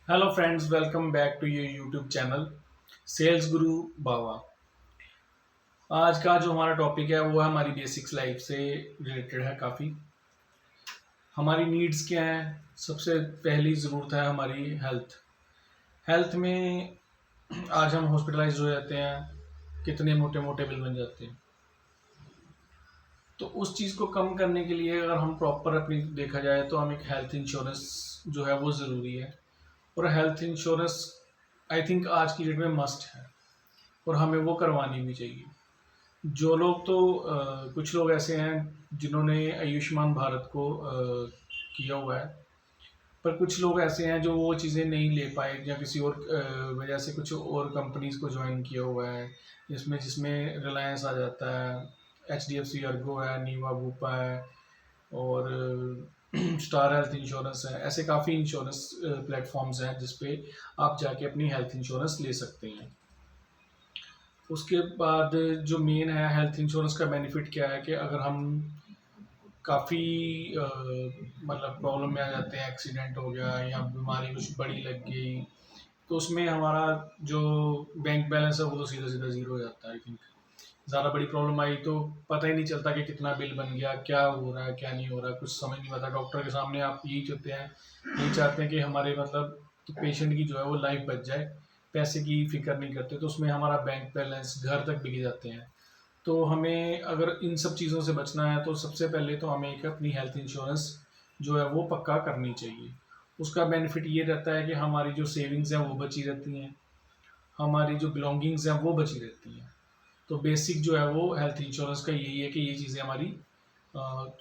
Hello friends, welcome back to your YouTube channel sales guru Bawa. आज का जो हमारा टॉपिक है वो हमारी बेसिक्स लाइफ से रिलेटेड है। काफ़ी हमारी नीड्स क्या हैं। सबसे पहली ज़रूरत है हमारी हेल्थ। हेल्थ में आज हम हॉस्पिटलाइज हो जाते हैं, कितने मोटे मोटे बिल बन जाते हैं। तो उस चीज़ को कम करने के लिए अगर हम प्रॉपर अपनी देखा जाए तो हम एक हेल्थ इंश्योरेंस जो है वो ज़रूरी है। और हेल्थ इंश्योरेंस आई थिंक आज की डेट में मस्ट है और हमें वो करवानी भी चाहिए। जो लोग तो कुछ लोग ऐसे हैं जिन्होंने आयुष्मान भारत को किया हुआ है, पर कुछ लोग ऐसे हैं जो वो चीज़ें नहीं ले पाए या किसी और वजह से कुछ और कंपनीज को ज्वाइन किया हुआ है, जिसमें जिसमें रिलायंस आ जाता है, H D F C Ergo है, नीवा बूपा है और स्टार हेल्थ इंश्योरेंस है। ऐसे काफ़ी इंश्योरेंस प्लेटफॉर्म्स हैं जिसपे आप जाके अपनी हेल्थ इंश्योरेंस ले सकते हैं। उसके बाद जो मेन है हेल्थ इंश्योरेंस का बेनिफिट क्या है कि अगर हम काफ़ी मतलब प्रॉब्लम में आ जाते हैं, एक्सीडेंट हो गया या बीमारी कुछ बड़ी लग गई, तो उसमें हमारा जो बैंक बैलेंस है वो तो सीधा सीधा ज़ीरो हो जाता है। आई थिंक ज़्यादा बड़ी प्रॉब्लम आई तो पता ही नहीं चलता कि कितना बिल बन गया, क्या हो रहा है क्या नहीं हो रहा है, कुछ समझ नहीं आता। डॉक्टर के सामने आप यही चाहते हैं कि हमारे मतलब पेशेंट की जो है वो लाइफ बच जाए, पैसे की फिक्र नहीं करते। तो उसमें हमारा बैंक बैलेंस घर तक बिक जाते हैं। तो हमें अगर इन सब चीज़ों से बचना है तो सबसे पहले तो हमें एक अपनी हेल्थ इंश्योरेंस जो है वो पक्का करनी चाहिए। उसका बेनिफिट ये रहता है कि हमारी जो सेविंग्स हैं वो बची रहती हैं, हमारी जो बिलोंगिंग्स हैं वो बची रहती हैं। तो बेसिक जो है वो हेल्थ इंश्योरेंस का यही है कि ये चीज़ें हमारी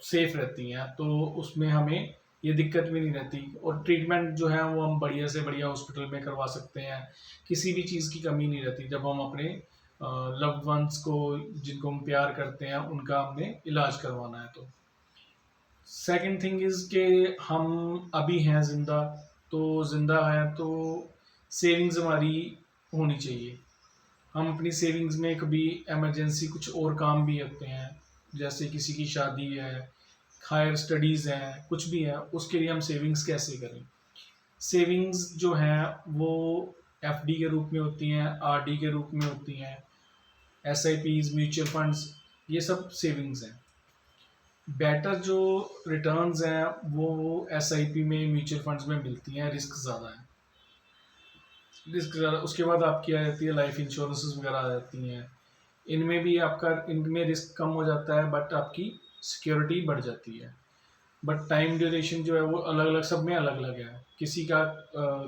सेफ रहती हैं, तो उसमें हमें ये दिक्कत भी नहीं रहती। और ट्रीटमेंट जो है वो हम बढ़िया से बढ़िया हॉस्पिटल में करवा सकते हैं, किसी भी चीज़ की कमी नहीं रहती जब हम अपने लव्ड वंस को, जिनको हम प्यार करते हैं, उनका हमने इलाज करवाना है। तो सेकंड थिंग इज़ कि हम अभी हैं ज़िंदा, तो ज़िंदा हैं तो सेविंग्स हमारी होनी चाहिए। हम अपनी सेविंग्स में कभी इमरजेंसी कुछ और काम भी रखते हैं, जैसे किसी की शादी है, हायर स्टडीज़ हैं, कुछ भी है, उसके लिए हम सेविंग्स कैसे करें। सेविंग्स जो हैं वो एफडी के रूप में होती हैं, आरडी के रूप में होती हैं, एसआईपीज, म्यूचुअल फंड्स, ये सब सेविंग्स हैं। बेटर जो रिटर्न्स हैं वो एसआईपी में, म्यूचुअल फंड्स में मिलती हैं। रिस्क ज़्यादा है, रिस्क ज़्यादा। उसके बाद आपकी आ जाती है लाइफ इंश्योरेंसेस वगैरह आ जाती हैं। इनमें भी आपका, इनमें रिस्क कम हो जाता है बट आपकी सिक्योरिटी बढ़ जाती है। बट टाइम ड्यूरेशन जो है वो अलग अलग, सब में अलग अलग है। किसी का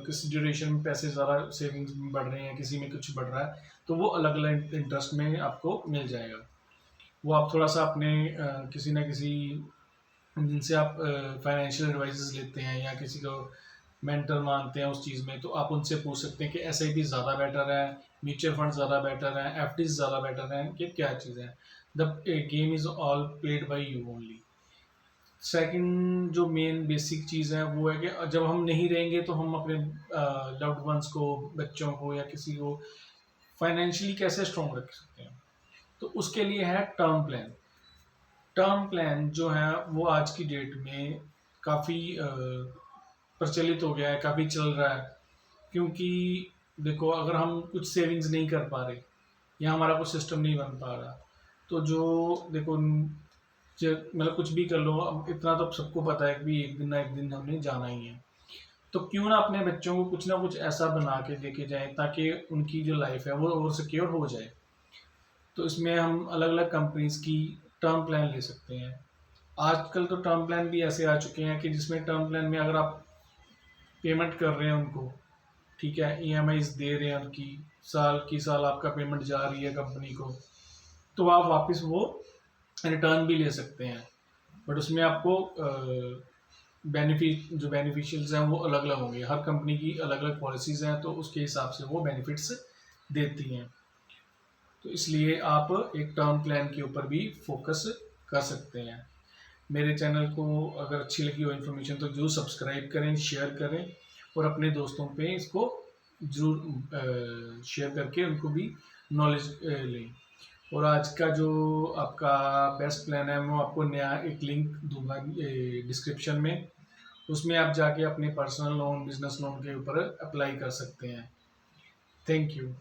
किसी ड्यूरेशन में पैसे ज़्यादा सेविंग्स में बढ़ रहे हैं, किसी में कुछ बढ़ रहा है, तो वो अलग अलग इंटरेस्ट में आपको मिल जाएगा। वो आप थोड़ा सा अपने किसी ना किसी, जिनसे आप फाइनेंशियल एडवाइजेस लेते हैं या किसी को मेंटर मानते हैं उस चीज़ में, तो आप उनसे पूछ सकते हैं कि एस आई पी ज़्यादा बेटर है, म्यूचुअल फंड ज़्यादा बेटर है, एफ डी ज़्यादा बेटर है, कि क्या चीज़ है। The game is all played by you only. Second जो मेन बेसिक चीज़ है वो है कि जब हम नहीं रहेंगे तो हम अपने लव्ड वंस को, बच्चों को या किसी को फाइनेंशियली कैसे स्ट्रॉन्ग रख सकते हैं। तो उसके लिए है टर्म प्लान। टर्म प्लान जो है वो आज की डेट में काफ़ी प्रचलित हो गया है, काफ़ी चल रहा है। क्योंकि देखो, अगर हम कुछ सेविंग्स नहीं कर पा रहे या हमारा कुछ सिस्टम नहीं बन पा रहा, तो जो देखो मतलब कुछ भी कर लो, अब इतना तो सबको पता है कि एक दिन ना एक दिन हमने जाना ही है। तो क्यों ना अपने बच्चों को कुछ ना कुछ ऐसा बना के लेके जाएं ताकि उनकी जो लाइफ है वो और सिक्योर हो जाए। तो इसमें हम अलग अलग कंपनीज की टर्म प्लान ले सकते हैं। आजकल तो टर्म प्लान भी ऐसे आ चुके हैं कि जिसमें टर्म प्लान में अगर आप पेमेंट कर रहे हैं उनको, ठीक है, ईएमआईज दे रहे हैं उनकी, साल की साल आपका पेमेंट जा रही है कंपनी को, तो आप वापस वो रिटर्न भी ले सकते हैं। बट उसमें आपको बेनिफिट, जो बेनिफिशियल्स हैं वो अलग अलग होंगे। हर कंपनी की अलग अलग पॉलिसीज़ हैं, तो उसके हिसाब से वो बेनिफिट्स देती हैं। तो इसलिए आप एक टर्म प्लान के ऊपर भी फोकस कर सकते हैं। मेरे चैनल को अगर अच्छी लगी हो इन्फॉर्मेशन तो जरूर सब्सक्राइब करें, शेयर करें और अपने दोस्तों पे इसको जरूर शेयर करके उनको भी नॉलेज लें। और आज का जो आपका बेस्ट प्लान है, मैं आपको नया एक लिंक दूंगा डिस्क्रिप्शन में, उसमें आप जाके अपने पर्सनल लोन, बिजनेस लोन के ऊपर अप्लाई कर सकते हैं। Thank you.